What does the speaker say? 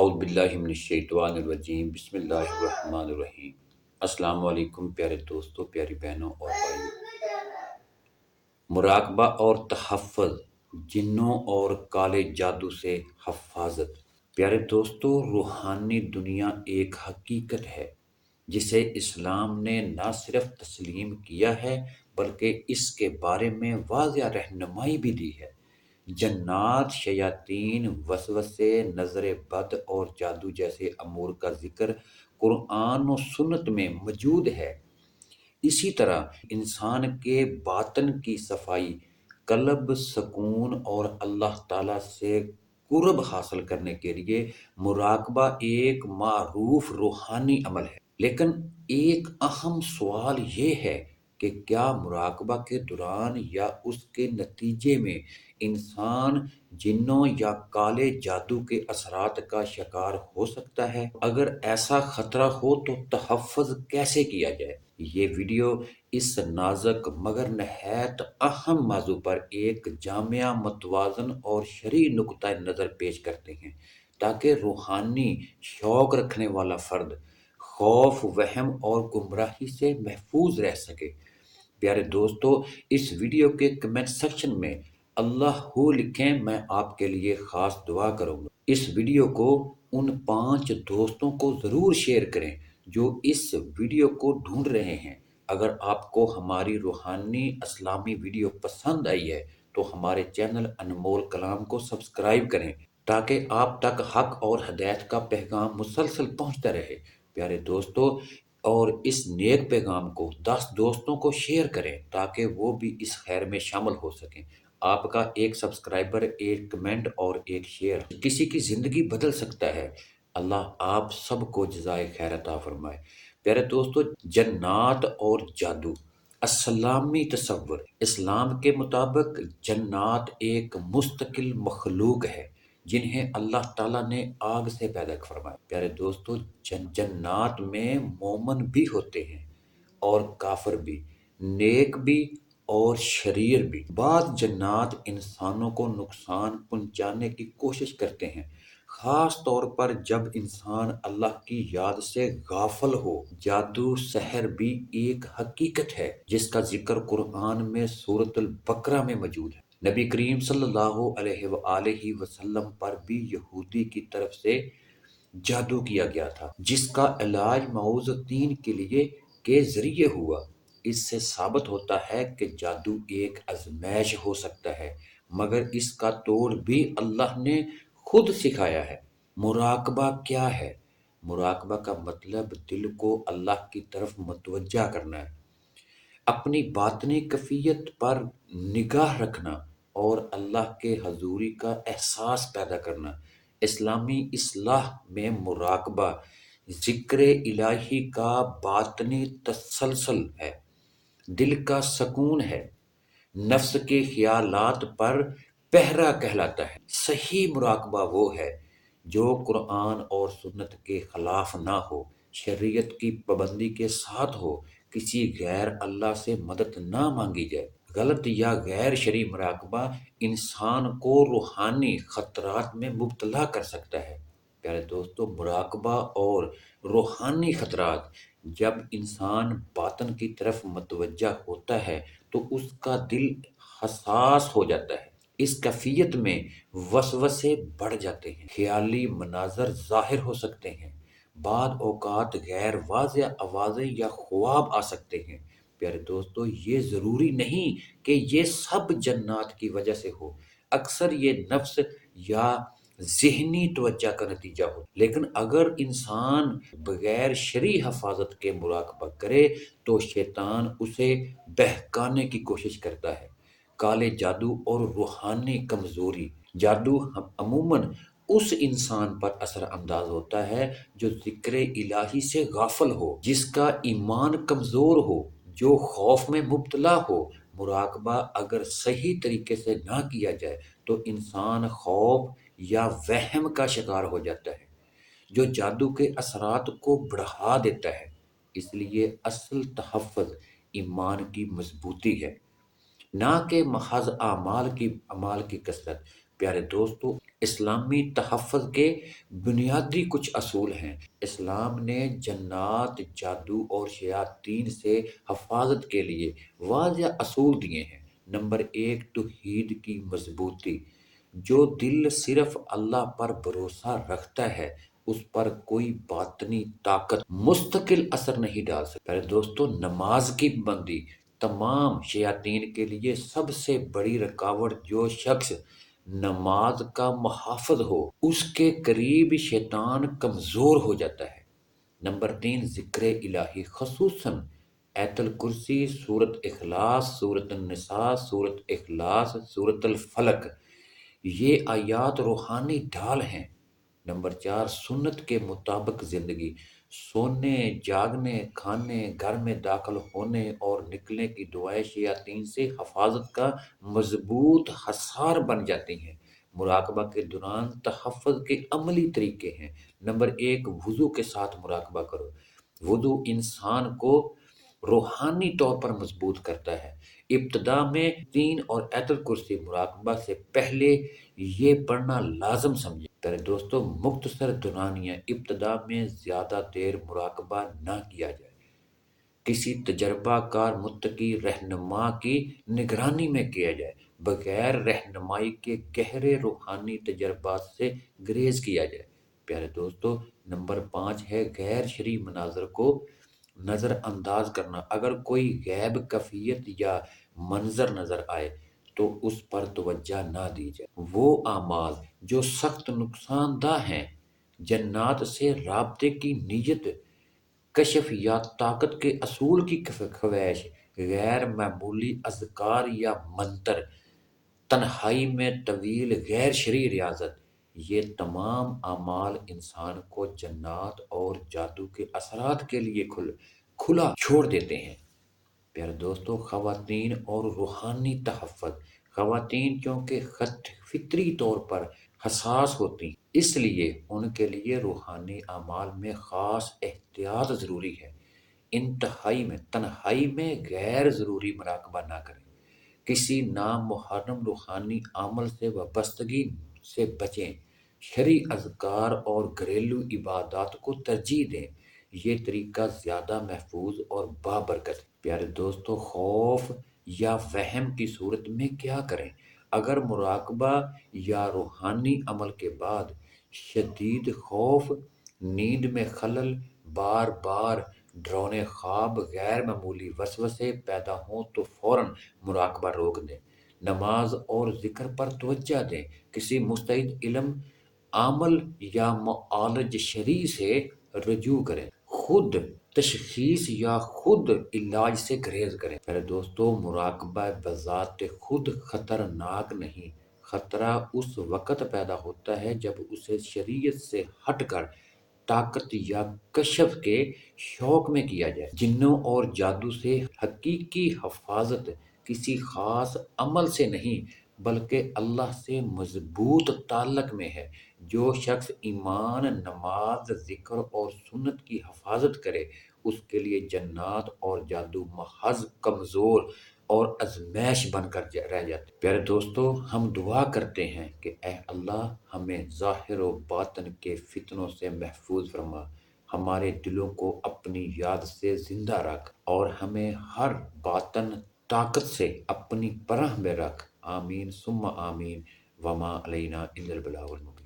اعوذ باللہ من الشیطان الرجیم، بسم اللہ الرحمن الرحیم۔ السلام علیکم پیارے دوستوں، پیاری بہنوں اور بھائیوں۔ مراقبہ اور تحفظ، جنوں اور کالے جادو سے حفاظت۔ پیارے دوستوں، روحانی دنیا ایک حقیقت ہے جسے اسلام نے نہ صرف تسلیم کیا ہے بلکہ اس کے بارے میں واضح رہنمائی بھی دی ہے۔ جنات، شیاطین، وسوسے، نظر بد اور جادو جیسے امور کا ذکر قرآن و سنت میں موجود ہے۔ اسی طرح انسان کے باطن کی صفائی، قلب سکون اور اللہ تعالیٰ سے قرب حاصل کرنے کے لیے مراقبہ ایک معروف روحانی عمل ہے۔ لیکن ایک اہم سوال یہ ہے کہ کیا مراقبہ کے دوران یا اس کے نتیجے میں انسان جنوں یا کالے جادو کے اثرات کا شکار ہو سکتا ہے؟ اگر ایسا خطرہ ہو تو تحفظ کیسے کیا جائے؟ یہ ویڈیو اس نازک مگر نہایت اہم موضوع پر ایک جامع، متوازن اور شرعی نقطہ نظر پیش کرتے ہیں تاکہ روحانی شوق رکھنے والا فرد خوف، وہم اور گمراہی سے محفوظ رہ سکے۔ پیارے دوستو، اس ویڈیو کے کمنٹ سیکشن میں اللہ ہو لکھیں، میں آپ کے لیے خاص دعا کروں گا۔ اس ویڈیو کو ان 5 دوستوں کو ضرور شیئر کریں جو اس ویڈیو کو ڈھونڈ رہے ہیں۔ اگر آپ کو ہماری روحانی اسلامی ویڈیو پسند آئی ہے تو ہمارے چینل انمول کلام کو سبسکرائب کریں تاکہ آپ تک حق اور ہدایت کا پیغام مسلسل پہنچتا رہے۔ پیارے دوستو، اور اس نیک پیغام کو 10 دوستوں کو شیئر کریں تاکہ وہ بھی اس خیر میں شامل ہو سکیں۔ آپ کا ایک سبسکرائبر، ایک کمنٹ اور ایک شیئر کسی کی زندگی بدل سکتا ہے۔ اللہ آپ سب کو جزائے خیر عطا فرمائے۔ پیارے دوستو، جنات اور جادو، اسلامی تصور۔ اسلام کے مطابق جنات ایک مستقل مخلوق ہے جنہیں اللہ تعالیٰ نے آگ سے پیدا فرمایا۔ پیارے دوستو، جنات میں مومن بھی ہوتے ہیں اور کافر بھی، نیک بھی اور شریر بھی۔ بعض جنات انسانوں کو نقصان پہنچانے کی کوشش کرتے ہیں، خاص طور پر جب انسان اللہ کی یاد سے غافل ہو۔ جادو، سحر بھی ایک حقیقت ہے جس کا ذکر قرآن میں سورۃ البقرہ میں موجود ہے۔ نبی کریم صلی اللہ علیہ وآلہ وسلم پر بھی یہودی کی طرف سے جادو کیا گیا تھا جس کا علاج معوذتین کے ذریعے ہوا۔ اس سے ثابت ہوتا ہے کہ جادو ایک آزمائش ہو سکتا ہے، مگر اس کا توڑ بھی اللہ نے خود سکھایا ہے۔ مراقبہ کیا ہے؟ مراقبہ کا مطلب دل کو اللہ کی طرف متوجہ کرنا ہے، اپنی باطنی کیفیت پر نگاہ رکھنا اور اللہ کے حضوری کا احساس پیدا کرنا۔ اسلامی اصطلاح میں مراقبہ ذکر الہی کا باطنی تسلسل ہے، دل کا سکون ہے، نفس کے خیالات پر پہرا کہلاتا ہے۔ صحیح مراقبہ وہ ہے جو قرآن اور سنت کے خلاف نہ ہو، شریعت کی پابندی کے ساتھ ہو، کسی غیر اللہ سے مدد نہ مانگی جائے۔ غلط یا غیر شرعی مراقبہ انسان کو روحانی خطرات میں مبتلا کر سکتا ہے۔ پیارے دوستو، مراقبہ اور روحانی خطرات، جب انسان باطن کی طرف متوجہ ہوتا ہے تو اس کا دل حساس ہو جاتا ہے۔ اس کیفیت میں وسوسے بڑھ جاتے ہیں، خیالی مناظر ظاہر ہو سکتے ہیں، بعض اوقات غیر واضح آوازیں یا خواب آ سکتے ہیں۔ پیارے دوستو، یہ ضروری نہیں کہ یہ سب جنات کی وجہ سے ہو، اکثر یہ نفس یا ذہنی توجہ کا نتیجہ ہو۔ لیکن اگر انسان بغیر شرعی حفاظت کے مراقبہ کرے تو شیطان اسے بہکانے کی کوشش کرتا ہے۔ کالے جادو اور روحانی کمزوری۔ جادو عموماً اس انسان پر اثر انداز ہوتا ہے جو ذکر الہی سے غافل ہو، جس کا ایمان کمزور ہو، جو خوف میں مبتلا ہو۔ مراقبہ اگر صحیح طریقے سے نہ کیا جائے تو انسان خوف یا وہم کا شکار ہو جاتا ہے جو جادو کے اثرات کو بڑھا دیتا ہے۔ اس لیے اصل تحفظ ایمان کی مضبوطی ہے، نہ کہ محض اعمال کی کثرت۔ پیارے دوستو، اسلامی تحفظ کے بنیادی کچھ اصول ہیں۔ اسلام نے جنات، جادو اور شیاطین سے حفاظت کے لیے واضح اصول دیے ہیں۔ نمبر 1، توحید کی مضبوطی۔ جو دل صرف اللہ پر بھروسہ رکھتا ہے اس پر کوئی باطنی طاقت مستقل اثر نہیں ڈال سکتی۔ پہلے دوستو، نماز کی پابندی۔ تمام شیاطین کے لیے سب سے بڑی رکاوٹ جو شخص نماز کا محافظ ہو اس کے قریب شیطان کمزور ہو جاتا ہے۔ نمبر 3، ذکر الہی، خصوصاً آیت الکرسی، سورۃ اخلاص، سورۃ النساء، سورۃ اخلاص، سورۃ الفلق۔ یہ آیات روحانی ڈھال ہیں۔ نمبر 4، سنت کے مطابق زندگی۔ سونے، جاگنے، کھانے، گھر میں داخل ہونے اور نکلنے کی دعائیں شیاطین سے حفاظت کا مضبوط حصار بن جاتی ہیں۔ مراقبہ کے دوران تحفظ کے عملی طریقے ہیں۔ نمبر 1، وضو کے ساتھ مراقبہ کرو۔ وضو انسان کو روحانی طور پر مضبوط کرتا ہے۔ ابتدا میں 3 اور آیت الکرسی مراقبہ سے پہلے یہ پڑھنا لازم سمجھیں۔ پہلے دوستو، مختصر دعائیں۔ ابتدا میں زیادہ دیر مراقبہ نہ کیا جائے۔ کسی تجربہ کار متقی رہنما کی نگرانی میں کیا جائے۔ بغیر رہنمائی کے گہرے روحانی تجربات سے گریز کیا جائے۔ پیارے دوستو، نمبر 5 ہے غیر شرعی مناظر کو نظر انداز کرنا۔ اگر کوئی غیب کیفیت یا منظر نظر آئے تو اس پر توجہ نہ دی جائے۔ وہ اعمال جو سخت نقصان دہ ہیں، جنات سے رابطے کی نیت، کشف یا طاقت کے اصول کی خواہش، غیر معمولی اذکار یا منتر، تنہائی میں طویل غیر شرعی ریاضت، یہ تمام اعمال انسان کو جنات اور جادو کے اثرات کے لیے کھلا چھوڑ دیتے ہیں۔ پیارے دوستو، خواتین اور روحانی تحفظ۔ خواتین چونکہ فطری طور پر حساس ہوتی ہیں، اس لیے ان کے لیے روحانی اعمال میں خاص احتیاط ضروری ہے۔ تنہائی میں غیر ضروری مراقبہ نہ کریں۔ کسی نامحرم روحانی عمل سے وابستگی سے بچیں۔ شرعی اذکار اور گھریلو عبادات کو ترجیح دیں۔ یہ طریقہ زیادہ محفوظ اور بابرکت ہے۔ پیارے دوستو، خوف یا وہم کی صورت میں کیا کریں؟ اگر مراقبہ یا روحانی عمل کے بعد شدید خوف، نیند میں خلل، بار بار ڈراؤنے خواب، غیر معمولی وسوسے پیدا ہوں تو فوراً مراقبہ روک دیں۔ نماز اور ذکر پر توجہ دیں۔ کسی مستعد علم، عامل یا معالج شرعی سے رجوع کریں۔ خود تشخیص یا خود علاج سے گریز کریں۔ پہلے دوستو، مراقبہ بذات خود خطرناک نہیں۔ خطرہ اس وقت پیدا ہوتا ہے جب اسے شریعت سے ہٹ کر طاقت یا کشف کے شوق میں کیا جائے۔ جنوں اور جادو سے حقیقی حفاظت کسی خاص عمل سے نہیں بلکہ اللہ سے مضبوط تعلق میں ہے۔ جو شخص ایمان، نماز، ذکر اور سنت کی حفاظت کرے اس کے لیے جنات اور جادو محض کمزور اور آزمائش بن کر رہ جاتے۔ پیارے دوستو، ہم دعا کرتے ہیں کہ اے اللہ ہمیں ظاہر و باطن کے فتنوں سے محفوظ فرما، ہمارے دلوں کو اپنی یاد سے زندہ رکھ اور ہمیں ہر باطن طاقت سے اپنی پناہ میں رکھ۔ آمین ثم آمین، وما علینا الا البلاغ المبین۔